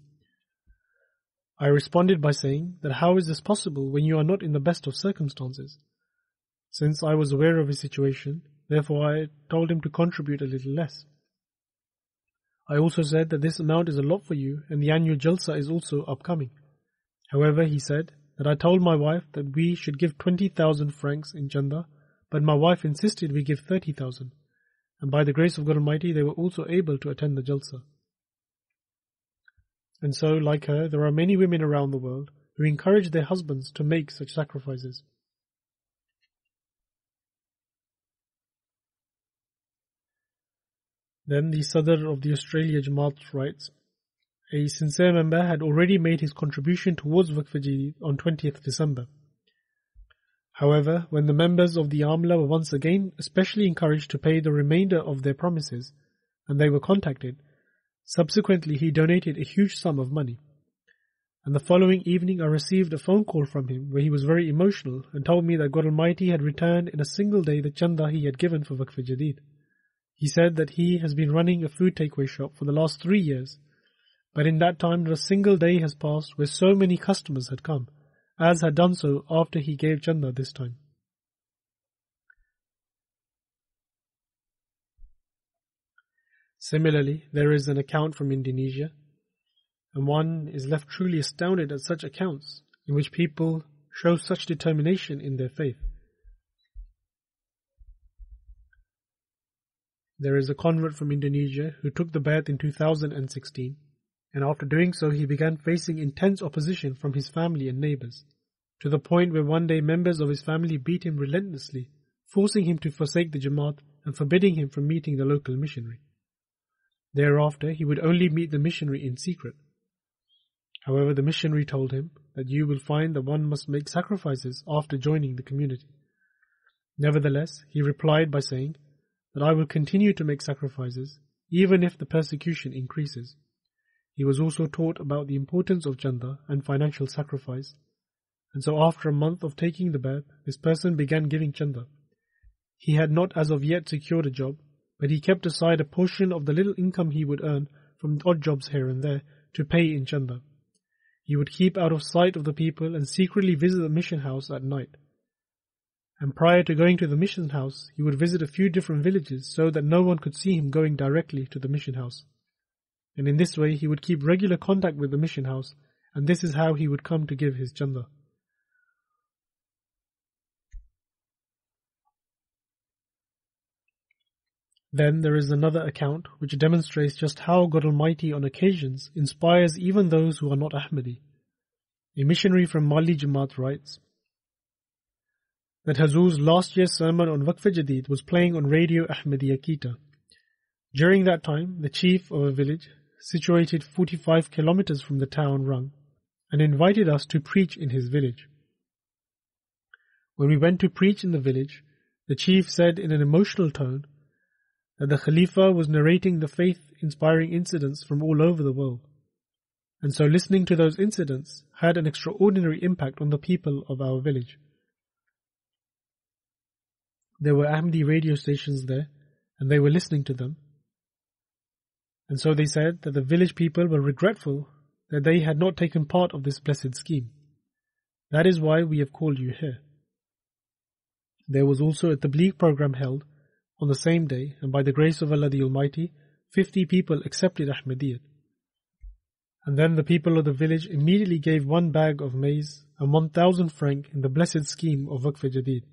I responded by saying that how is this possible when you are not in the best of circumstances? Since I was aware of his situation, therefore I told him to contribute a little less. I also said that this amount is a lot for you and the annual Jalsa is also upcoming. However, he said that I told my wife that we should give 20,000 francs in chanda, but my wife insisted we give 30,000, and by the grace of God Almighty they were also able to attend the Jalsa. And so, like her, there are many women around the world who encourage their husbands to make such sacrifices. Then the Sadr of the Australia Jamaat writes, a sincere member had already made his contribution towards Waqf-e-Jadid on 20th December. However, when the members of the Amla were once again especially encouraged to pay the remainder of their promises, and they were contacted, subsequently he donated a huge sum of money. And the following evening I received a phone call from him where he was very emotional and told me that God Almighty had returned in a single day the chanda he had given for Waqf-e-Jadid. He said that he has been running a food takeaway shop for the last 3 years, but in that time not a single day has passed where so many customers had come, as had done so after he gave chanda this time. Similarly, there is an account from Indonesia, and one is left truly astounded at such accounts in which people show such determination in their faith. There is a convert from Indonesia who took the Bai'at in 2016, and after doing so he began facing intense opposition from his family and neighbors, to the point where one day members of his family beat him relentlessly, forcing him to forsake the Jamaat and forbidding him from meeting the local missionary. Thereafter he would only meet the missionary in secret. However, the missionary told him that you will find that one must make sacrifices after joining the community. Nevertheless, he replied by saying that I will continue to make sacrifices even if the persecution increases. He was also taught about the importance of chanda and financial sacrifice, and so after a month of taking the bath, this person began giving chanda. He had not as of yet secured a job, but he kept aside a portion of the little income he would earn from odd jobs here and there to pay in chanda. He would keep out of sight of the people and secretly visit the mission house at night. And prior to going to the mission house, he would visit a few different villages so that no one could see him going directly to the mission house. And in this way, he would keep regular contact with the mission house, and this is how he would come to give his chanda. Then there is another account which demonstrates just how God Almighty on occasions inspires even those who are not Ahmadi. A missionary from Mali Jamaat writes that Hazur's last year's sermon on Waqf-e-Jadid was playing on Radio Ahmadiyya Kita. During that time, the chief of a village, situated 45 kilometers from the town, rang and invited us to preach in his village. When we went to preach in the village, the chief said in an emotional tone that the Khalifa was narrating the faith-inspiring incidents from all over the world, and so listening to those incidents had an extraordinary impact on the people of our village. There were Ahmadi radio stations there, and they were listening to them, and so they said that the village people were regretful that they had not taken part of this blessed scheme. That is why we have called you here. There was also a Tabligh program held on the same day, and by the grace of Allah the Almighty, 50 people accepted Ahmadiyyat. And then the people of the village immediately gave 1 bag of maize and 1,000 franc in the blessed scheme of Waqf-e-Jadid.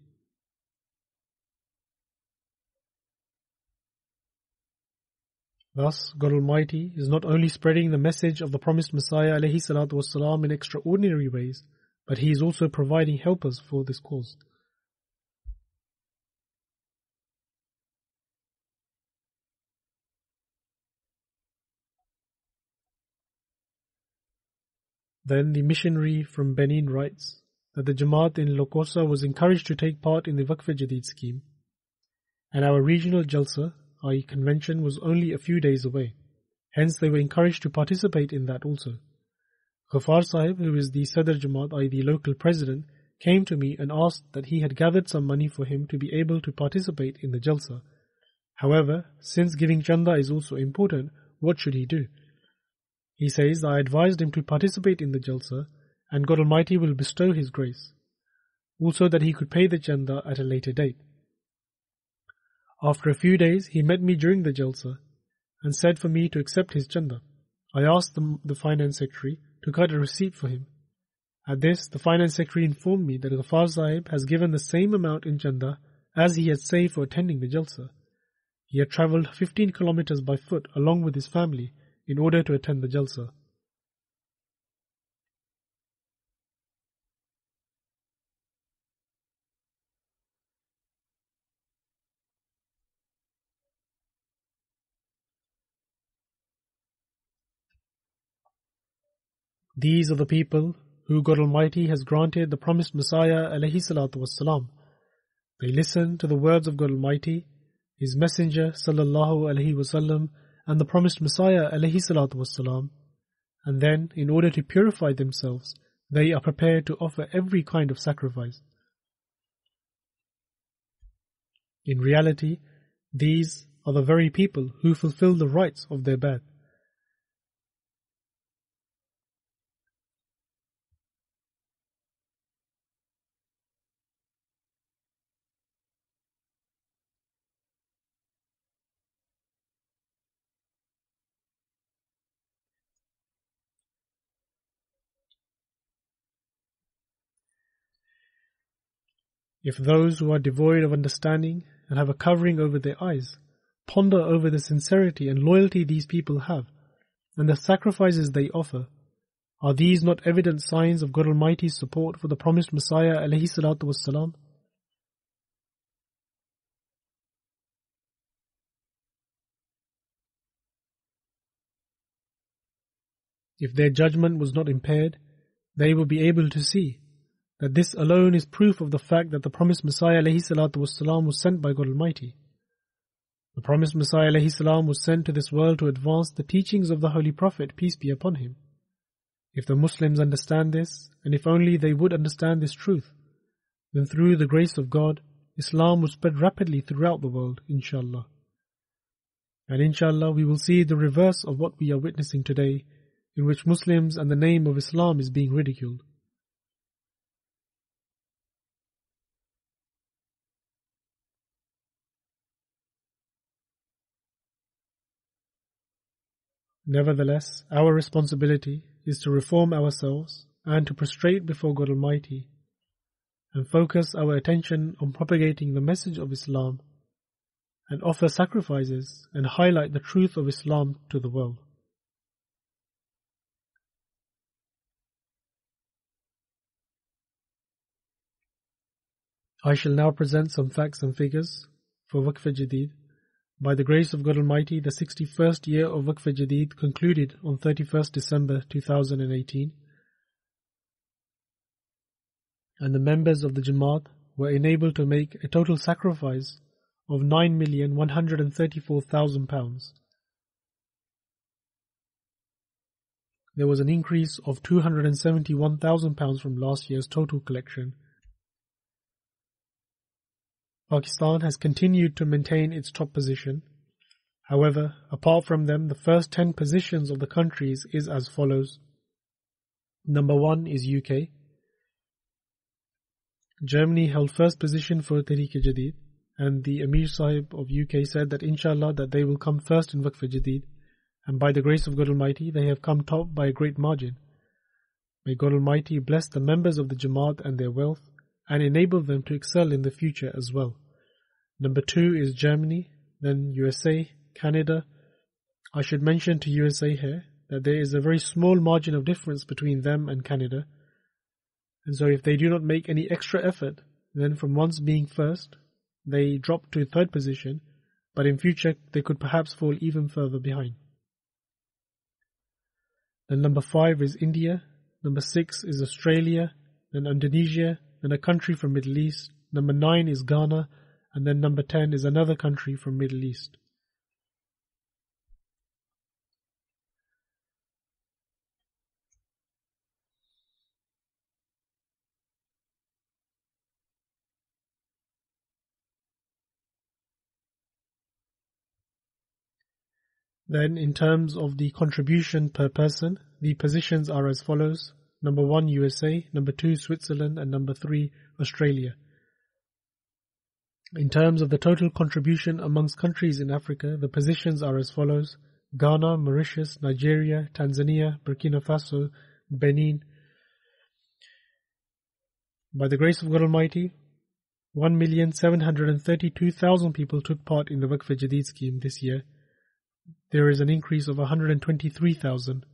Thus, God Almighty is not only spreading the message of the promised Messiah ﷺ in extraordinary ways, but He is also providing helpers for this cause. Then the missionary from Benin writes that the Jamaat in Lokosa was encouraged to take part in the Waqf-e-Jadid scheme, and our regional Jalsa, i.e. convention, was only a few days away. Hence they were encouraged to participate in that also. Ghaffar Sahib, who is the Sadr Jamaat, i.e. the local president, came to me and asked that he had gathered some money for him to be able to participate in the Jalsa. However, since giving chanda is also important, what should he do? He says, I advised him to participate in the Jalsa, and God Almighty will bestow His grace. Also that he could pay the chanda at a later date. After a few days, he met me during the Jalsa and said for me to accept his chanda. I asked the finance secretary to cut a receipt for him. At this, the finance secretary informed me that Ghaffar Sahib has given the same amount in chanda as he had saved for attending the Jalsa. He had travelled 15 kilometers by foot along with his family in order to attend the Jalsa. These are the people who God Almighty has granted the promised Messiah ﷺ. They listen to the words of God Almighty, His Messenger ﷺ, and the promised Messiah ﷺ, and then, in order to purify themselves, they are prepared to offer every kind of sacrifice. In reality, these are the very people who fulfill the rites of their birth. If those who are devoid of understanding and have a covering over their eyes ponder over the sincerity and loyalty these people have and the sacrifices they offer, are these not evident signs of God Almighty's support for the promised Messiah ﷺ? If their judgment was not impaired, they will be able to see that this alone is proof of the fact that the promised Messiah ﷺ was sent by God Almighty. The promised Messiah ﷺ was sent to this world to advance the teachings of the Holy Prophet, peace be upon him. If the Muslims understand this, and if only they would understand this truth, then through the grace of God, Islam will spread rapidly throughout the world, inshallah. And inshallah, we will see the reverse of what we are witnessing today, in which Muslims and the name of Islam is being ridiculed. Nevertheless, our responsibility is to reform ourselves and to prostrate before God Almighty and focus our attention on propagating the message of Islam and offer sacrifices and highlight the truth of Islam to the world. I shall now present some facts and figures for Waqf-e-Jadid. By the grace of God Almighty, the 61st year of Waqf-e-Jadid concluded on 31st December 2018, and the members of the Jamaat were enabled to make a total sacrifice of £9,134,000. There was an increase of £271,000 from last year's total collection. Pakistan has continued to maintain its top position. However, apart from them, the first 10 positions of the countries is as follows. Number 1 is UK. Germany held first position for Tehreek-e-Jadid, and the Amir Sahib of UK said that inshallah that they will come first in Waqf-e-Jadid, and by the grace of God Almighty they have come top by a great margin. May God Almighty bless the members of the Jamaat and their wealth, and enable them to excel in the future as well. Number 2 is Germany, then USA, Canada. I should mention to USA here that there is a very small margin of difference between them and Canada, and so if they do not make any extra effort, then from once being first, they drop to third position, but in future they could perhaps fall even further behind. Then number 5 is India, number 6 is Australia, then Indonesia, then a country from Middle East, number 9 is Ghana, and then number 10 is another country from Middle East. Then in terms of the contribution per person, the positions are as follows. Number 1 USA, number 2 Switzerland, and number 3 Australia. In terms of the total contribution amongst countries in Africa, the positions are as follows. Ghana, Mauritius, Nigeria, Tanzania, Burkina Faso, Benin. By the grace of God Almighty, 1,732,000 people took part in the Waqf-e-Jadid scheme this year. There is an increase of 123,000.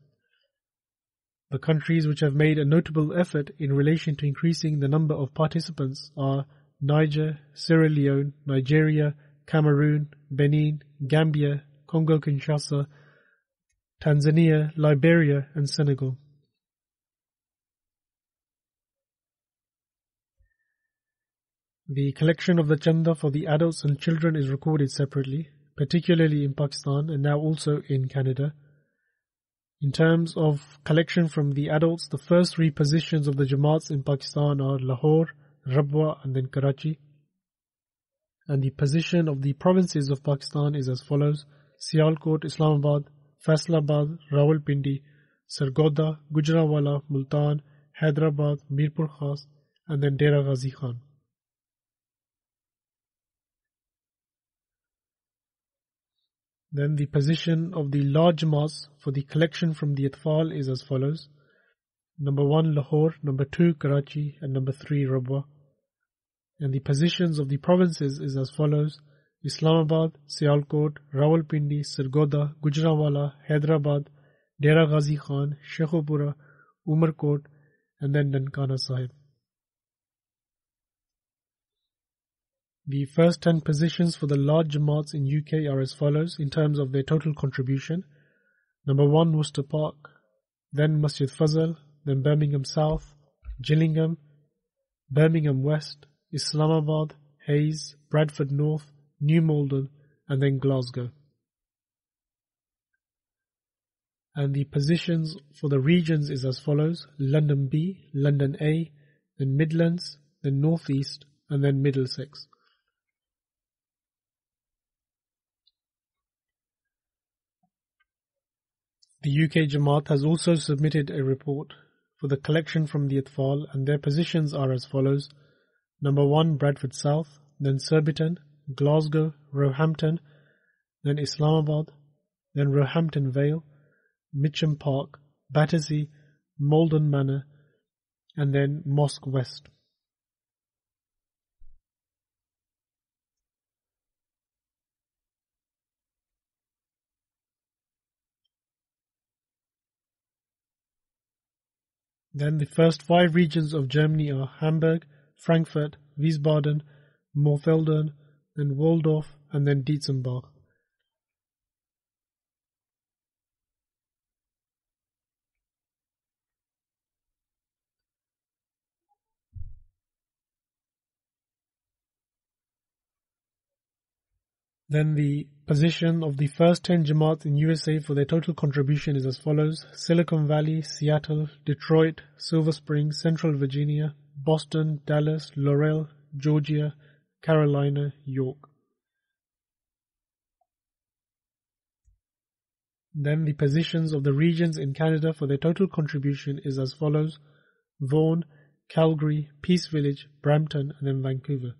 The countries which have made a notable effort in relation to increasing the number of participants are Niger, Sierra Leone, Nigeria, Cameroon, Benin, Gambia, Congo-Kinshasa, Tanzania, Liberia, and Senegal. The collection of the chanda for the adults and children is recorded separately, particularly in Pakistan and now also in Canada. In terms of collection from the adults, the first 3 positions of the Jamaats in Pakistan are Lahore, Rabwa, and then Karachi. And the position of the provinces of Pakistan is as follows: Sialkot, Islamabad, Faisalabad, Rawalpindi, Sargodha, Gujranwala, Multan, Hyderabad, Mirpur Khas, and then Dera Ghazi Khan. Then the position of the large Jamaats for the collection from the Atfal is as follows. Number 1 Lahore, number 2 Karachi, and number 3 Rabwa. And the positions of the provinces is as follows: Islamabad, Sialkot, Rawalpindi, Sargodha, Gujranwala, Hyderabad, Dera Ghazi Khan, Shekhupura, Umarkot, and then Nankana Sahib. The first 10 positions for the large Jamaats in UK are as follows in terms of their total contribution. Number 1 Worcester Park, then Masjid Fazal, then Birmingham South, Gillingham, Birmingham West, Islamabad, Hayes, Bradford North, New Malden, and then Glasgow. And the positions for the regions is as follows: London B, London A, then Midlands, then North East, and then Middlesex. The UK Jamaat has also submitted a report for the collection from the Atfal, and their positions are as follows: Number 1, Bradford South, then Surbiton, Glasgow, Roehampton, then Islamabad, then Roehampton Vale, Mitcham Park, Battersea, Malden Manor, and then Mosque West. Then the first 5 regions of Germany are Hamburg, Frankfurt, Wiesbaden, Moorfelden, then Waldorf, and then Dietzenbach. Then the position of the first 10 Jamaats in USA for their total contribution is as follows: Silicon Valley, Seattle, Detroit, Silver Spring, Central Virginia, Boston, Dallas, Laurel, Georgia, Carolina, York. Then the positions of the regions in Canada for their total contribution is as follows: Vaughan, Calgary, Peace Village, Brampton, and then Vancouver.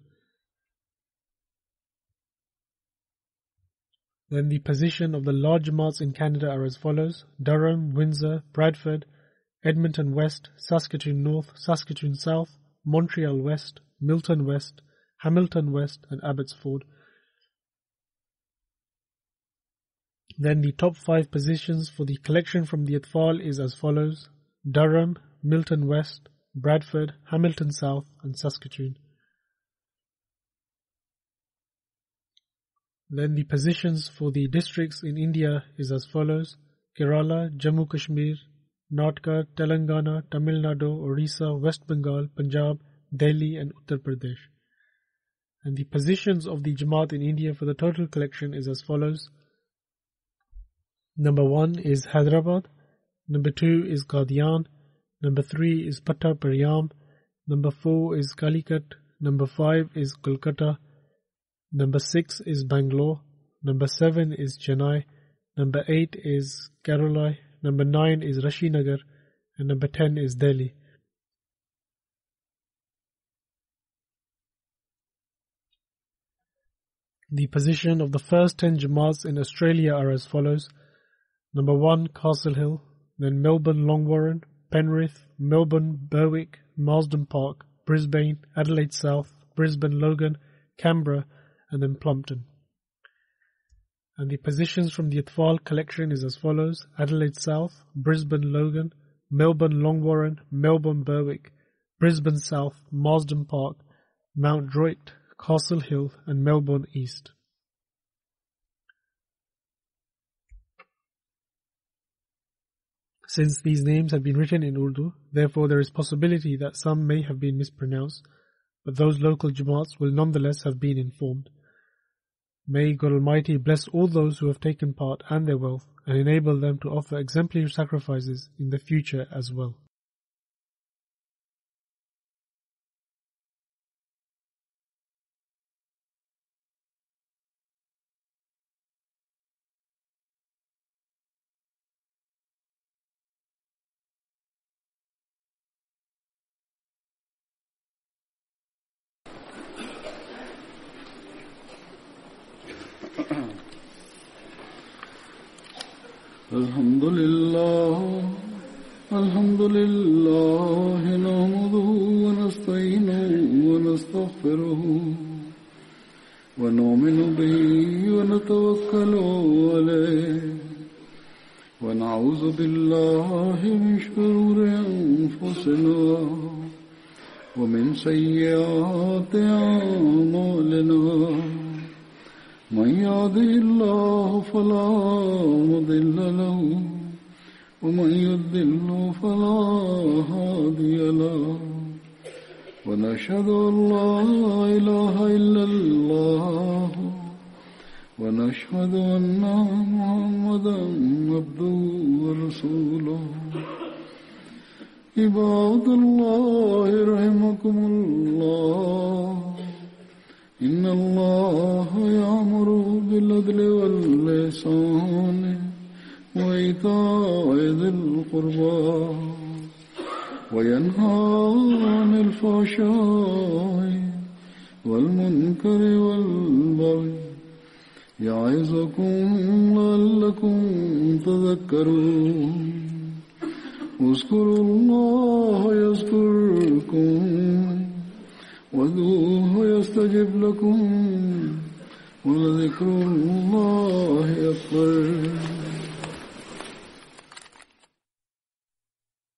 Then the position of the large Jamaats in Canada are as follows: Durham, Windsor, Bradford, Edmonton West, Saskatoon North, Saskatoon South, Montreal West, Milton West, Hamilton West, and Abbotsford. Then the top 5 positions for the collection from the Atfal is as follows: Durham, Milton West, Bradford, Hamilton South, and Saskatoon. Then the positions for the districts in India is as follows: Kerala, Jammu Kashmir, Karnataka, Telangana, Tamil Nadu, Orissa, West Bengal, Punjab, Delhi, and Uttar Pradesh. And the positions of the Jamaat in India for the total collection is as follows: Number 1 is Hyderabad, number 2 is Qadian, number 3 is Patta-Pariyam, number 4 is Calicut, number 5 is Kolkata, number 6 is Bangalore, number 7 is Chennai, number 8 is Kerala, number 9 is Rashinagar, and number 10 is Delhi. The position of the first 10 Jamaats in Australia are as follows: Number 1, Castle Hill, then Melbourne Longwarren, Penrith, Melbourne Berwick, Marsden Park, Brisbane, Adelaide South, Brisbane Logan, Canberra, and then Plumpton. And the positions from the Atfal collection is as follows: Adelaide South, Brisbane Logan, Melbourne Longwarren, Melbourne Berwick, Brisbane South, Marsden Park, Mount Druitt, Castle Hill, and Melbourne East. Since these names have been written in Urdu, therefore there is possibility that some may have been mispronounced, but those local Jamaats will nonetheless have been informed. May God Almighty bless all those who have taken part and their wealth, and enable them to offer exemplary sacrifices in the future as well. الحمد لله نحمده ونستعينه ونستغفره ونؤمن به ونتوكل عليه ونعوذ بالله من شرور أنفسنا ومن سيئات أعمالنا من يهده الله فلا مضل له ومن يضلل فلا هادي له ونشهد أن لا إله إلا الله ونشهد أن محمدا عبده ورسوله عباد الله رحمكم الله إن الله يأمر بالعدل والإحسان وإيتاء ذي القربى وينهى عن الفحشاء والمنكر والبغي يعظكم لعلكم تذكرون اذكروا الله يذكركم وادعوه يستجب لكم ولذكر